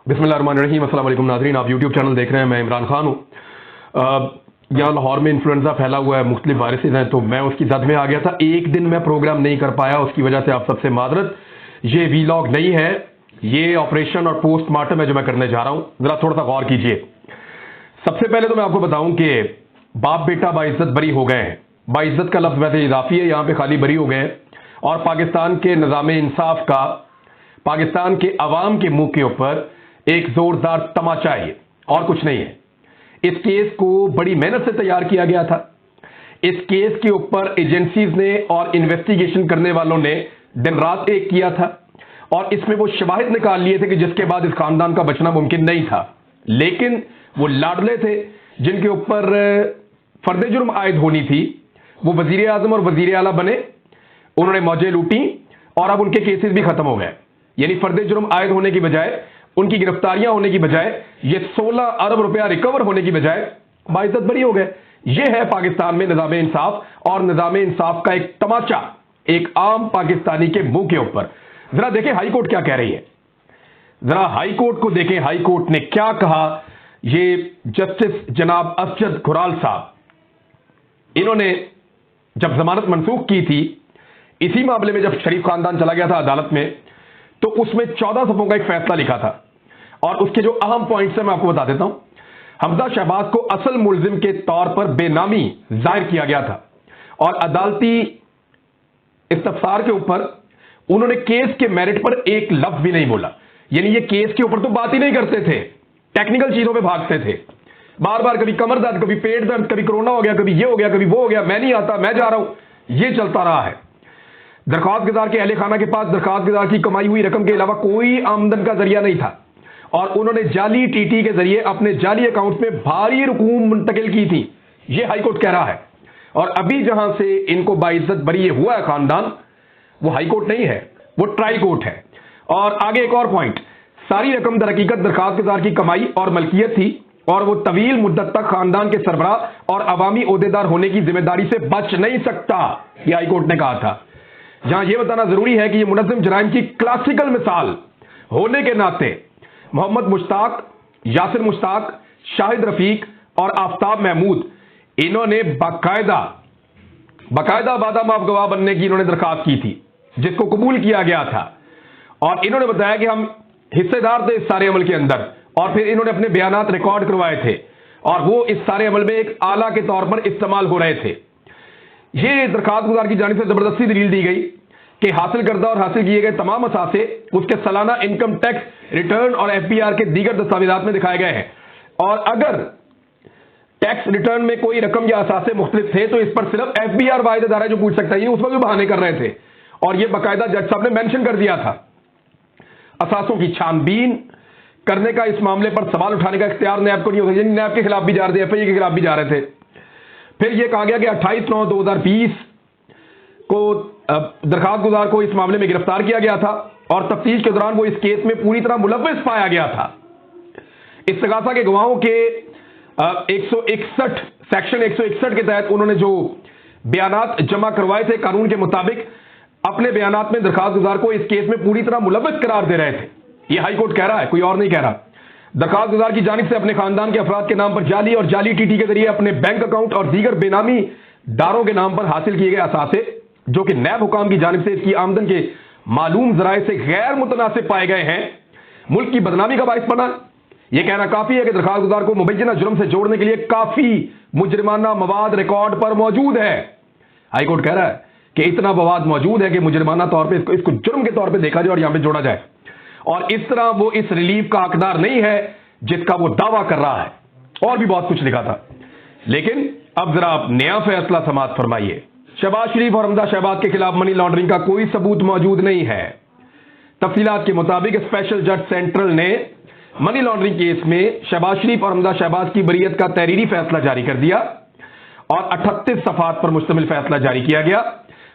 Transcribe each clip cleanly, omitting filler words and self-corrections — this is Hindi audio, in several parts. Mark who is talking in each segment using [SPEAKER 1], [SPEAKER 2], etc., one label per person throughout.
[SPEAKER 1] बिस्मिल्लाहिर्रहमानिर्रहीम। अस्सलाम वालेकुम नाज़रीन, आप यूट्यूब चैनल देख रहे हैं। मैं इमरान खान हूँ। यहाँ लाहौर में इन्फ्लुएंजा फैला हुआ है, मुख्तलिफ वायरसेस हैं, तो मैं उसकी जद में आ गया था। एक दिन मैं प्रोग्राम नहीं कर पाया, उसकी वजह से आप सबसे माजरत। ये वीलॉग नहीं है, ये ऑपरेशन और पोस्टमार्टम है जो मैं करने जा रहा हूँ। ज़रा थोड़ा सा गौर कीजिए। सबसे पहले तो मैं आपको बताऊँ कि बाप बेटा बाइज्जत बरी हो गए हैं। बाइज्जत का लफ्ज़ वैसे इजाफी है, यहाँ पे खाली बरी हो गए हैं। और पाकिस्तान के निज़ाम इंसाफ का पाकिस्तान के अवाम के मुंह के ऊपर एक जोरदार तमाचा है, और कुछ नहीं है। इस केस को बड़ी मेहनत से तैयार किया गया था। इस केस के ऊपर एजेंसीज ने और इन्वेस्टिगेशन करने वालों ने दिन रात एक किया था, और इसमें वो शवाहिद निकाल लिए थे कि जिसके बाद इस खानदान का बचना मुमकिन नहीं था। लेकिन वो लाडले थे जिनके ऊपर फर्द जुर्म आयद होनी थी, वो वजीर आजम और वजीर आला बने, उन्होंने मौजें लूटी, और अब उनके केसेस भी खत्म हो गए। यानी फर्द जुर्म आयद होने की बजाय, उनकी गिरफ्तारियां होने की बजाय, ये 16 अरब रुपया रिकवर होने की बजाय बाइज्जत बरी हो गए। ये है पाकिस्तान में निज़ाम इंसाफ, और निज़ाम इंसाफ का एक तमाचा एक आम पाकिस्तानी के मुंह के ऊपर। जरा देखें हाई कोर्ट क्या कह रही है, जरा हाई कोर्ट को देखें। हाई कोर्ट ने क्या कहा। ये जस्टिस जनाब असजद खुराल साहब, इन्होंने जब जमानत मनसूख की थी इसी मामले में, जब शरीफ खानदान चला गया था अदालत में, तो उसमें 14 सफ़ों का एक फैसला लिखा था, और उसके जो अहम पॉइंट्स हैं मैं आपको बता देता हूं। हमजा शहबाज को असल मुलजिम के तौर पर बेनामी जाहिर किया गया था, और अदालती इस्तफसार के ऊपर उन्होंने केस के मेरिट पर एक लफ्ज भी नहीं बोला। यानी ये केस के ऊपर तो बात ही नहीं करते थे, टेक्निकल चीजों पे भागते थे। बार बार कभी कमर दर्द, कभी पेट दर्द, कभी कोरोना हो गया, कभी ये हो गया, कभी वो हो गया, मैं नहीं आता, मैं जा रहा हूं, ये चलता रहा है। दरख्वास्त गुजार के अहले खाना के पास दरख्वास्त गुजार की कमाई हुई रकम के अलावा कोई आमदन का जरिया नहीं था, और उन्होंने जाली टीटी के जरिए अपने जाली अकाउंट में भारी रकूम मुंतकिल की थी। यह हाईकोर्ट कह रहा है। और अभी जहां से इनको बाइज्जत बरी हुआ है खानदान, वो हाईकोर्ट नहीं है, वो ट्राई कोर्ट है। और आगे एक और पॉइंट, सारी रकम दर हकीकत दरख्वास्त गुजार की कमाई और मलकियत थी, और वो तवील मुद्दत तक खानदान के सरबराह और अवामी ओहदेदार होने की जिम्मेदारी से बच नहीं सकता, यह हाईकोर्ट ने कहा था। जहां यह बताना जरूरी है कि यह मुनज़्ज़म जराइम की क्लासिकल मिसाल होने के नाते मोहम्मद मुश्ताक, यासिर मुश्ताक, शाहिद रफीक और आफ्ताब महमूद, इन्होंने बाकायदा वादा माफ गवाह बनने की इन्होंने दरखास्त की थी, जिसको कबूल किया गया था। और इन्होंने बताया कि हम हिस्सेदार थे इस सारे अमल के अंदर, और फिर इन्होंने अपने बयानात रिकॉर्ड करवाए थे, और वो इस सारे अमल में एक आला के तौर पर इस्तेमाल हो रहे थे। यह दरखास्त गुजार की जानिब से जबरदस्ती दलील दी गई कि हासिल करदा और हासिल किए गए तमाम असासे उसके सालाना इनकम टैक्स रिटर्न और एफपीआर के दीगर दस्तावेजात में दिखाए गए हैं, और अगर टैक्स रिटर्न में कोई रकम या असासे मुख्तलिफ थे तो इस पर सिर्फ एफबीआर वाहिद अदारा जो पूछ सकता है। ये उस वक्त भी बहाने कर रहे थे, और यह बाकायदा जज साहब ने मेंशन कर दिया था। असासों की छानबीन करने का, इस मामले पर सवाल उठाने का इख्तियार नैब को नहीं होता। यानी नैब के खिलाफ भी जा रहे थे, एफआईए के खिलाफ भी जा रहे थे। फिर यह कहा गया कि 28/9/2020 को दरखास्त गुजार को इस मामले में गिरफ्तार किया गया था, और तफ्तीश के दौरान वो इस केस में पूरी तरह मुलव्विस पाया गया था। इस्तगासा के गवाहों के 161 सेक्शन 161 के तहत उन्होंने जो बयानात जमा करवाए थे, कानून के मुताबिक अपने बयानात में दरखास्त गुजार को इस केस में पूरी तरह मुलव्विस करार दे रहे थे। यह हाईकोर्ट कह रहा है, कोई और नहीं कह रहा। दरखास्त गुजार की जानिब से अपने खानदान के अफराद के नाम पर जाली और जाली टीटी के जरिए अपने बैंक अकाउंट और दीगर बेनामी दारों के नाम पर हासिल किए गए असासे, जो कि नैब हुकाम की जानिब से इसकी आमदन के मालूम जराए से गैर मुतनासिब पाए गए हैं, मुल्क की बदनामी का बाइस बना। यह कहना काफी है कि दरखास्त गुजार को मुबैयना जुर्म से जोड़ने के लिए काफी मुजरिमाना मवाद रिकॉर्ड पर मौजूद है। हाईकोर्ट कह रहा है कि इतना मवाद मौजूद है कि मुजरिमाना तौर पर इसको जुर्म के तौर पर देखा जाए और यहां पर जोड़ा जाए, और इस तरह वो इस रिलीफ का हकदार नहीं है जिसका वो दावा कर रहा है। और भी बहुत कुछ लिखा था, लेकिन अब जरा आप नया फैसला समाअत फरमाइए। शहबाज शरीफ और हमजा शहबाज के खिलाफ मनी लॉन्ड्रिंग का कोई सबूत मौजूद नहीं है। तफसीलात के मुताबिक स्पेशल जज सेंट्रल ने मनी लॉन्ड्रिंग केस में शहबाज शरीफ और हमजा शहबाज की बरीयत का तहरीरी फैसला जारी कर दिया, और 38 सफात पर मुश्तमिल फैसला जारी किया गया।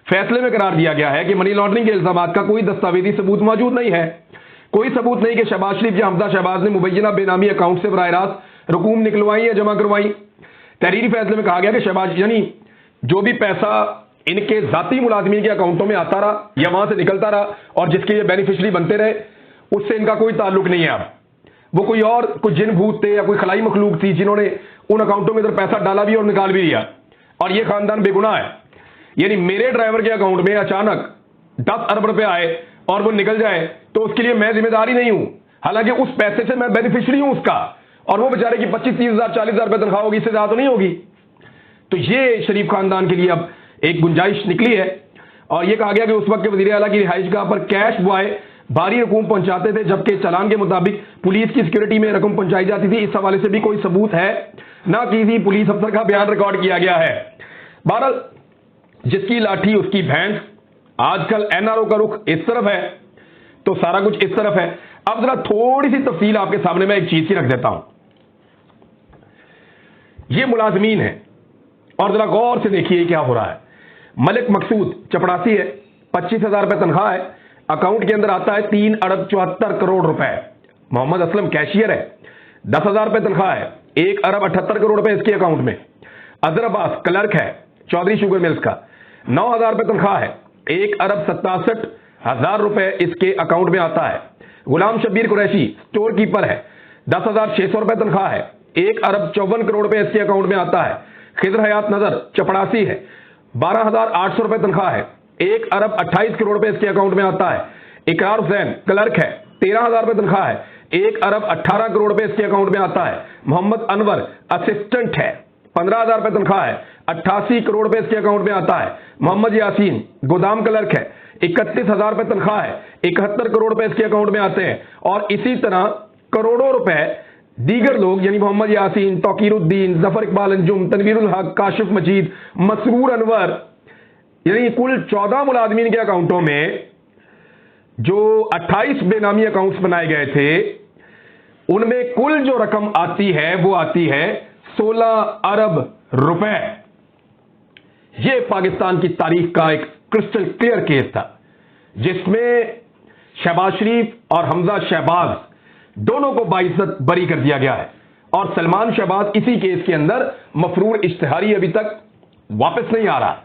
[SPEAKER 1] फैसले में करार दिया गया है कि मनी लॉन्ड्रिंग के इल्जामात का कोई दस्तावेजी सबूत मौजूद नहीं है। कोई सबूत नहीं कि शहबाज शरीफ या हमजा शहबाज ने मुबैयना बेनामी अकाउंट से बराह रास्त रकूम निकलवाई या जमा करवाई। तहरीरी फैसले में कहा गया कि शहबाज, यानी जो भी पैसा इनके जाती मुलाजमीन के अकाउंटों में आता रहा या वहां से निकलता रहा और जिसके ये बेनिफिशियरी बनते रहे, उससे इनका कोई ताल्लुक नहीं है। अब वो कोई जिन भूत थे या कोई खलाई मखलूक थी जिन्होंने उन अकाउंटों में इधर पैसा डाला भी और निकाल भी लिया, और ये खानदान बेगुनाह है। यानी मेरे ड्राइवर के अकाउंट में अचानक 10 अरब रुपए आए और वो निकल जाए तो उसके लिए मैं जिम्मेदारी नहीं हूं, हालांकि उस पैसे से मैं बेनिफिशियरी हूं उसका, और वो बेचारे की 25-30 हजार 40 हजार रुपए तनख्वाह होगी, इससे ज्यादा तो नहीं होगी। तो ये शरीफ खानदान के लिए अब एक गुंजाइश निकली है, और ये कहा गया कि उस वक्त के वजीर आला की रिहाइश गाह पर कैश बॉय भारी रकूम पहुंचाते थे, जबकि चालान के मुताबिक पुलिस की सिक्योरिटी में रकम पहुंचाई जाती थी। इस हवाले से भी कोई सबूत है ना, किसी पुलिस अफसर का बयान रिकॉर्ड किया गया है। बहरहाल जिसकी लाठी उसकी भैंस, आजकल एनआरओ का रुख इस तरफ है तो सारा कुछ इस तरफ है। अब जरा थोड़ी सी तफसील आपके सामने मैं एक चीज की रख देता हूं। ये मुलाजमीन है और जरा गौर से देखिए क्या हो रहा है। मलिक मकसूद चपड़ासी है, 25,000 रुपए तनख्वाह है, अकाउंट के अंदर आता है 3 अरब 74 करोड़ रुपए। मोहम्मद असलम कैशियर है, 10,000 रुपए तनख्वाह है, 1 अरब 78 करोड़ रुपए इसके अकाउंट में। अजहर अब्बास क्लर्क है चौधरी शुगर मिल्स का, 9,000 रुपए तनख्वाह है, 1 अरब 67 हजार रुपए इसके अकाउंट में आता है। गुलाम शब्बीर कुरैशी स्टोर कीपर है, 10,600 रुपए तनख्वाह है, 1 अरब 54 करोड़ रुपए इसके अकाउंट में आता है। खिजर हयात नजर चपड़ासी है, 12,800 रुपए तनख्वाह है, 1 अरब 28 करोड़ रुपए इसके अकाउंट में आता है। इकरार हुसैन क्लर्क है, 13,000 रुपए तनख्वाह है, 1 अरब 18 करोड़ रुपए इसके अकाउंट में आता है। मोहम्मद अनवर असिस्टेंट है, 15,000 रुपए तनख्वाह है, 88 करोड़ रुपए इसके अकाउंट में आता है। मोहम्मद यासीन गोदाम क्लर्क है, 31,000 रुपए तनख्वाह है, 71 करोड़ रुपए इसके अकाउंट में आते हैं। और इसी तरह करोड़ों रुपए दीगर लोग यानी मोहम्मद यासीन, तौकीरुद्दीन, जफर इकबाल अंजुम, तनवीरुल हक, काशिफ मजीद, मसरूर अनवर, यानी कुल 14 मुलाजमीन के अकाउंटों में जो 28 बेनामी अकाउंट्स बनाए गए थे, उनमें कुल जो रकम आती है वो आती है 16 अरब रुपए। यह पाकिस्तान की तारीख का एक क्रिस्टल क्लियर केस था, जिसमें शहबाज शरीफ और हमजा शहबाज दोनों को बाइज्जत बरी कर दिया गया है, और सलमान शहबाज इसी केस के अंदर मफरूर इश्तिहारी अभी तक वापस नहीं आ रहा।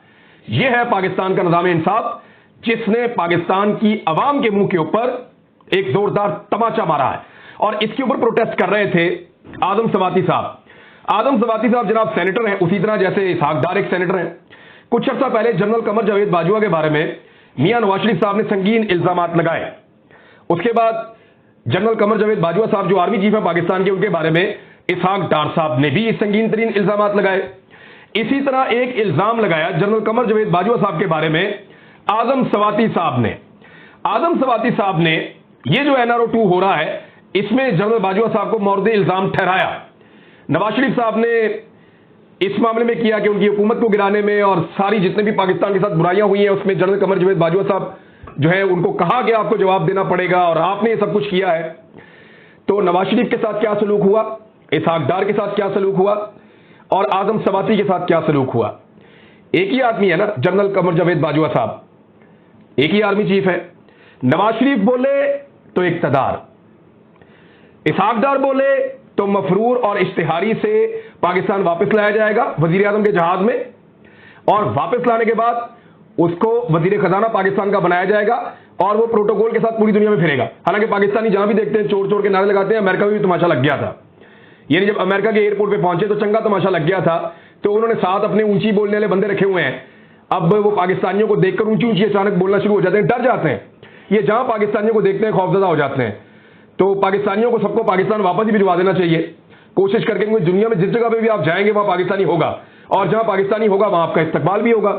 [SPEAKER 1] यह है पाकिस्तान का निज़ाम इंसाफ, जिसने पाकिस्तान की अवाम के मुंह के ऊपर एक जोरदार तमाचा मारा है। और इसके ऊपर प्रोटेस्ट कर रहे थे आदम सवाती साहब। आदम सवाती साहब जनाब सेनेटर हैं, उसी तरह जैसे इसहाक डार एक सेनेटर हैं। कुछ अर्सा पहले जनरल कमर जावेद बाजवा के बारे में मियां नवाज शरीफ साहब ने संगीन इल्जामात लगाए। उसके बाद जनरल कमर जावेद बाजवा साहब जो आर्मी चीफ है पाकिस्तान के, उनके बारे में इसहाक डार साहब ने भी संगीन तरीन इल्जामात लगाए। इसी तरह एक इल्जाम लगाया जनरल कमर जावेद बाजवा साहब के बारे में आदम सवाती साहब ने। आदम सवाती साहब ने यह जो NRO 2 हो रहा है, इसमें जनरल बाजवा साहब को मौरद इल्जाम ठहराया। नवाज शरीफ साहब ने इस मामले में किया कि उनकी हुकूमत को गिराने में और सारी जितने भी पाकिस्तान के साथ बुराइयां हुई हैं, उसमें जनरल कमर जावेद बाजवा साहब जो है उनको कहा गया आपको जवाब देना पड़ेगा और आपने ये सब कुछ किया है। तो नवाज शरीफ के साथ क्या सलूक हुआ, इसहाक डार के साथ क्या सलूक हुआ, और आदम सवाती के साथ क्या सलूक हुआ। एक ही आदमी है ना जनरल कमर जावेद बाजवा साहब, एक ही आर्मी चीफ है। नवाज शरीफ बोले तो इक्तदार, इसहाक डार बोले तो मफरूर और इश्तिहारी से पाकिस्तान वापस लाया जाएगा वजीर आजम के जहाज में, और वापस लाने के बाद उसको वजीर खजाना पाकिस्तान का बनाया जाएगा और वो प्रोटोकॉल के साथ पूरी दुनिया में फिरेगा। हालांकि पाकिस्तानी जहां भी देखते हैं चोर चोर के नारे लगाते हैं। अमेरिका में भी तमाशा लग गया था, यानी जब अमेरिका के एयरपोर्ट पे पहुंचे तो चंगा तमाशा लग गया था। तो उन्होंने साथ अपने ऊंची बोलने वाले बंदे रखे हुए हैं। अब वो पाकिस्तानियों को देखकर ऊंची ऊंची अचानक बोलना शुरू हो जाते हैं, डर जाते हैं। ये जहां पाकिस्तानियों को देखते हैं खौफजदा हो जाते हैं। तो पाकिस्तानियों को सबको पाकिस्तान वापस ही भिजवा देना चाहिए, कोशिश करके, क्योंकि दुनिया में जिस जगह पे भी आप जाएंगे वहां पाकिस्तानी होगा, और जहां पाकिस्तानी होगा वहां आपका इस्तकबाल भी होगा।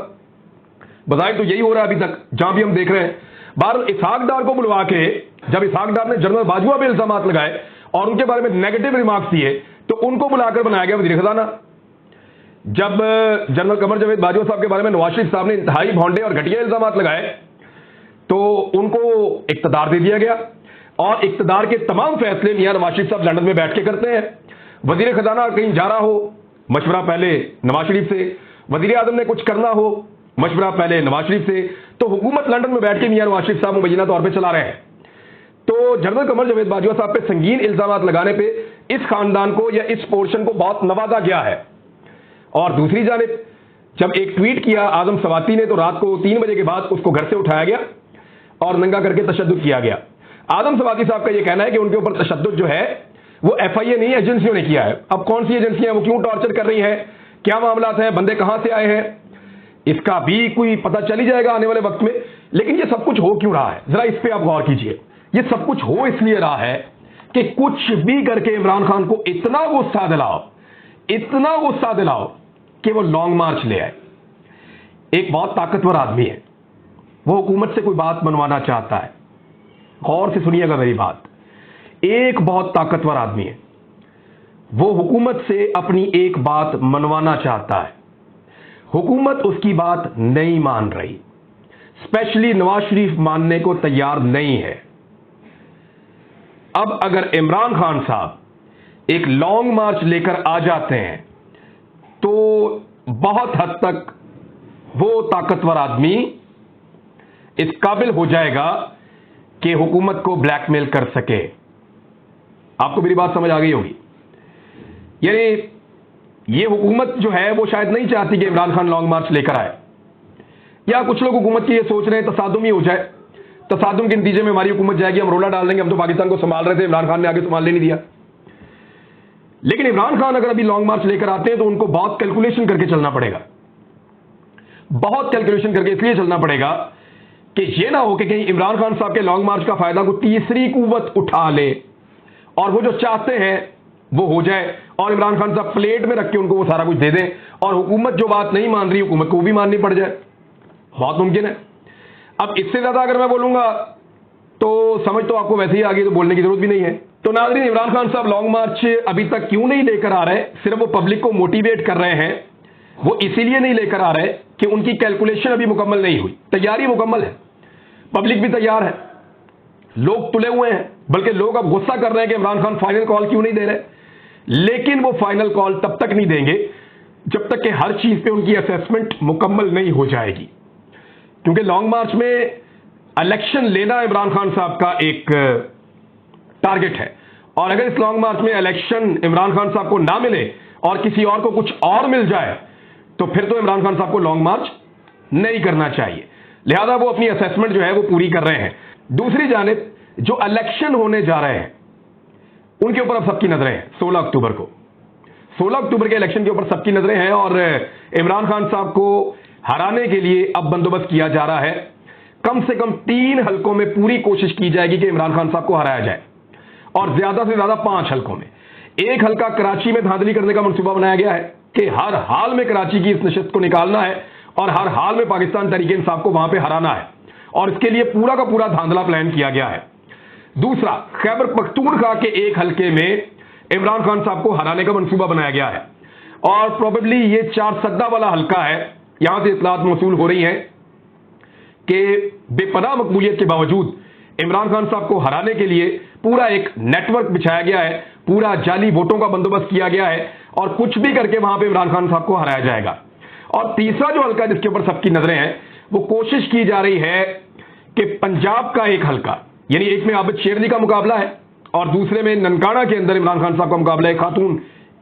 [SPEAKER 1] बजाय तो यही हो रहा है अभी तक जहां भी हम देख रहे हैं। बहरहाल इसहाक डार को बुलवा के जब इसहाक डार ने जनरल बाजवा पे इल्जाम लगाए और उनके बारे में नेगेटिव रिमार्क्स दिए, तो उनको बुलाकर बनाया गया वजीर खजाना। जब जनरल कमर जावेद बाजवा साहब के बारे में नवाज शरीफ साहब ने इंतहाई भोंडे और घटिया इल्जाम लगाए, तो उनको इक्तदार दे दिया गया, और इक्तदार के तमाम फैसले मियां नवाज शरीफ साहब लंदन में बैठ के करते हैं। वजीर खजाना कहीं जा रहा हो, मशवरा पहले नवाज शरीफ से, वजीर आजम ने कुछ करना हो, मशवरा पहले नवाज शरीफ से। तो हुकूमत लंदन में बैठ के मियां नवाज शरीफ साहब मुबैना तौर पर चला रहे हैं। तो जनरल कमर जावेद बाजवा साहब पे संगीन इल्जाम लगाने पे इस खानदान को या इस पोर्शन को बहुत नवाजा गया है। और दूसरी जानिब जब एक ट्वीट किया आदम सवाती ने, तो रात को 3 बजे के बाद उसको घर से उठाया गया और नंगा करके तशद्दुद किया गया। आदम सवाती साहब का यह कहना है कि उनके ऊपर तशद्दुद जो है वो FIA नहीं, एजेंसियों ने किया है। अब कौन सी एजेंसियां, वो क्यों टॉर्चर कर रही हैं, क्या मामला है, बंदे कहां से आए हैं, इसका भी कोई पता चल ही जाएगा आने वाले वक्त में। लेकिन ये सब कुछ हो क्यों रहा है, जरा इस पे आप गौर कीजिए। ये सब कुछ हो इसलिए रहा है कि कुछ भी करके इमरान खान को इतना गुस्सा दिलाओ कि वो लॉन्ग मार्च ले आए। एक बहुत ताकतवर आदमी है, वो हुकूमत से कोई बात मनवाना चाहता है। गौर से सुनिएगा मेरी बात। एक बहुत ताकतवर आदमी है, वो हुकूमत से अपनी एक बात मनवाना चाहता है। हुकूमत उसकी बात नहीं मान रही, स्पेशली नवाज शरीफ मानने को तैयार नहीं है। अब अगर इमरान खान साहब एक लॉन्ग मार्च लेकर आ जाते हैं तो बहुत हद तक वो ताकतवर आदमी इस काबिल हो जाएगा कि हुकूमत को ब्लैकमेल कर सके। आपको मेरी बात समझ आ गई होगी। यानी ये हुकूमत जो है वो शायद नहीं चाहती कि इमरान खान लॉन्ग मार्च लेकर आए, या कुछ लोग हुकूमत की ये सोच रहे हैं तसादुम ही हो जाए, तसादुम के नतीजे में हमारी हुकूमत जाएगी, हम रोला डाल देंगे, हम तो पाकिस्तान को संभाल रहे थे, इमरान खान ने आगे संभालने नहीं दिया। लेकिन इमरान खान अगर अभी लॉन्ग मार्च लेकर आते हैं तो उनको बहुत कैलकुलेशन करके चलना पड़ेगा, बहुत कैलकुलेशन करके इसलिए चलना पड़ेगा कि यह ना हो कि कहीं इमरान खान साहब के लॉन्ग मार्च का फायदा को तीसरी कुव्वत उठा ले और वो जो चाहते हैं वो हो जाए और इमरान खान साहब प्लेट में रख के उनको वो सारा कुछ दे दें और हुकूमत जो बात नहीं मान रही हुकूमत को भी माननी पड़ जाए। बहुत मुमकिन है। अब इससे ज्यादा अगर मैं बोलूंगा तो समझ तो आपको वैसे ही आ गई, तो बोलने की जरूरत भी नहीं है। तो नाज़रीन, इमरान खान साहब लॉन्ग मार्च अभी तक क्यों नहीं लेकर आ रहे, सिर्फ वो पब्लिक को मोटिवेट कर रहे हैं। वो इसीलिए नहीं लेकर आ रहे कि उनकी कैलकुलेशन अभी मुकम्मल नहीं हुई, तैयारी मुकम्मल है, पब्लिक भी तैयार है, लोग तुले हुए हैं, बल्कि लोग अब गुस्सा कर रहे हैं कि इमरान खान फाइनल कॉल क्यों नहीं दे रहे। लेकिन वो फाइनल कॉल तब तक नहीं देंगे जब तक कि हर चीज पे उनकी असेसमेंट मुकम्मल नहीं हो जाएगी, क्योंकि लॉन्ग मार्च में इलेक्शन लेना इमरान खान साहब का एक टारगेट है। और अगर इस लॉन्ग मार्च में इलेक्शन इमरान खान साहब को ना मिले और किसी और को कुछ और मिल जाए तो फिर तो इमरान खान साहब को लॉन्ग मार्च नहीं करना चाहिए। लिहाजा वो अपनी असेसमेंट जो है वो पूरी कर रहे हैं। दूसरी जानिब जो इलेक्शन होने जा रहे हैं उनके ऊपर अब सबकी नजरें हैं। 16 अक्टूबर को, 16 अक्टूबर के इलेक्शन के ऊपर सबकी नजरें हैं और इमरान खान साहब को हराने के लिए अब बंदोबस्त किया जा रहा है। कम से कम 3 हलकों में पूरी कोशिश की जाएगी कि इमरान खान साहब को हराया जाए और ज्यादा से ज्यादा 5 हलकों में। एक हलका कराची में धांधली करने का मंसूबा बनाया गया है कि हर हाल में कराची की इस नशिस्त को निकालना है और हर हाल में पाकिस्तान तहरीक इंसाफ को वहां पे हराना है और इसके लिए पूरा का पूरा धांधला प्लान किया गया है। दूसरा, खैबर पख्तूनख्वा के एक हलके में इमरान खान साहब को हराने का मंसूबा बनाया गया है और प्रोबेबली ये 4 सद्दा वाला हलका है। यहां से इत्तलात मौसूल हो रही हैं कि बेपनाह मकबूलियत के बावजूद इमरान खान साहब को हराने के लिए पूरा एक नेटवर्क बिछाया गया है, पूरा जाली वोटों का बंदोबस्त किया गया है और कुछ भी करके वहां पे इमरान खान साहब को हराया जाएगा। और तीसरा जो हलका जिसके ऊपर सबकी नजरें हैं, वो कोशिश की जा रही है कि पंजाब का एक हलका, यानी एक में आबिद शेरनी का मुकाबला है और दूसरे में ननकाना के अंदर इमरान खान साहब का मुकाबला एक खातून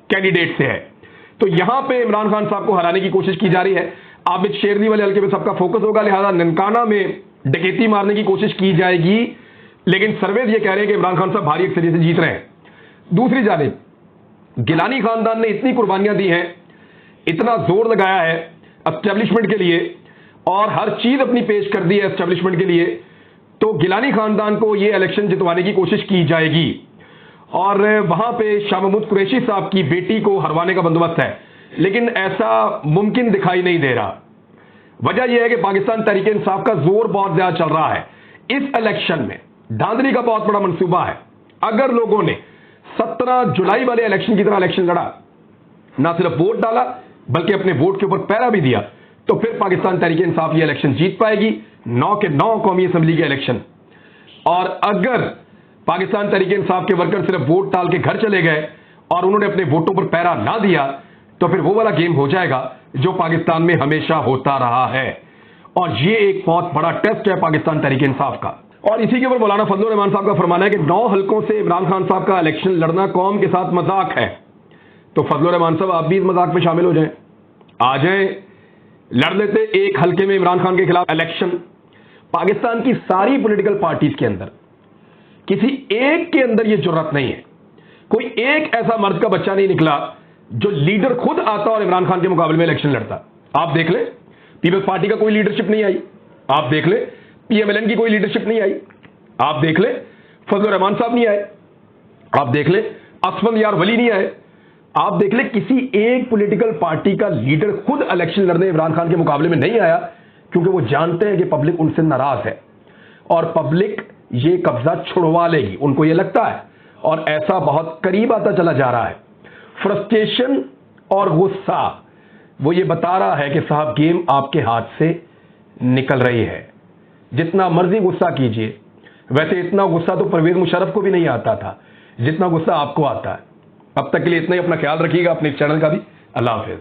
[SPEAKER 1] कैंडिडेट से है। तो यहां पे इमरान खान साहब को हराने की कोशिश की जा रही है। आबिद शेरनी वाले हलके में सबका फोकस होगा, लिहाजा ननकाना में डकैती मारने की कोशिश की जाएगी, लेकिन सर्वेज ये कह रहे हैं कि इमरान खान साहब भारी अक्सरियत से जीत रहे हैं। दूसरी जानिब गिलानी खानदान ने इतनी कुर्बानियां दी हैं, इतना जोर लगाया है एस्टेब्लिशमेंट के लिए और हर चीज अपनी पेश कर दी है एस्टेब्लिशमेंट के लिए, तो गिलानी खानदान को यह इलेक्शन जितवाने की कोशिश की जाएगी और वहां पे शाह महमूद कुरैशी साहब की बेटी को हरवाने का बंदोबस्त है, लेकिन ऐसा मुमकिन दिखाई नहीं दे रहा। वजह यह है कि पाकिस्तान तहरीक इंसाफ का जोर बहुत ज्यादा चल रहा है। इस इलेक्शन में धांधली का बहुत बड़ा मंसूबा है। अगर लोगों ने 17 जुलाई वाले इलेक्शन की तरह इलेक्शन लड़ा, ना सिर्फ वोट डाला बल्कि अपने वोट के ऊपर पहरा भी दिया, तो फिर पाकिस्तान तहरीक इंसाफ ये इलेक्शन जीत पाएगी, 9 के 9 कौमी असेंबली के इलेक्शन। और अगर पाकिस्तान तहरीक इंसाफ के वर्कर सिर्फ वोट डाल के घर चले गए और उन्होंने अपने वोटों पर पहरा ना दिया, तो फिर वो वाला गेम हो जाएगा जो पाकिस्तान में हमेशा होता रहा है। और ये एक बहुत बड़ा टेस्ट है पाकिस्तान तहरीक इंसाफ का। और इसी के ऊपर मौलाना फजलुर रहमान साहब का फरमाना है कि 9 हलकों से इमरान खान साहब का इलेक्शन लड़ना कौम के साथ मजाक है। तो फजलुर रहमान साहब, आप भी इस मजाक में शामिल हो जाएं, आ जाएं, लड़ लेते एक हलके में इमरान खान के खिलाफ इलेक्शन। पाकिस्तान की सारी पॉलिटिकल पार्टीज के अंदर किसी एक के अंदर यह जुर्रत नहीं है। कोई एक ऐसा मर्द का बच्चा नहीं निकला जो लीडर खुद आता और इमरान खान के मुकाबले में इलेक्शन लड़ता। आप देख ले, पीपल्स पार्टी का कोई लीडरशिप नहीं आई। आप देख ले, पीएमएलएन की कोई लीडरशिप नहीं आई। आप देख ले, फजलुर रहमान साहब नहीं आए। आप देख ले, असफंद यार वली नहीं आए। आप देख ले, किसी एक पॉलिटिकल पार्टी का लीडर खुद इलेक्शन लड़ने इमरान खान के मुकाबले में नहीं आया, क्योंकि वो जानते हैं कि पब्लिक उनसे नाराज है और पब्लिक ये कब्जा छुड़वा लेगी, उनको ये लगता है, और ऐसा बहुत करीब आता चला जा रहा है। फ्रस्ट्रेशन और गुस्सा वो ये बता रहा है कि साहब गेम आपके हाथ से निकल रही है। जितना मर्जी गुस्सा कीजिए, वैसे इतना गुस्सा तो परवेज मुशर्रफ को भी नहीं आता था जितना गुस्सा आपको आता है। अब तक के लिए इतना ही। अपना ख्याल रखिएगा, अपने चैनल का भी। अल्लाह हाफिज।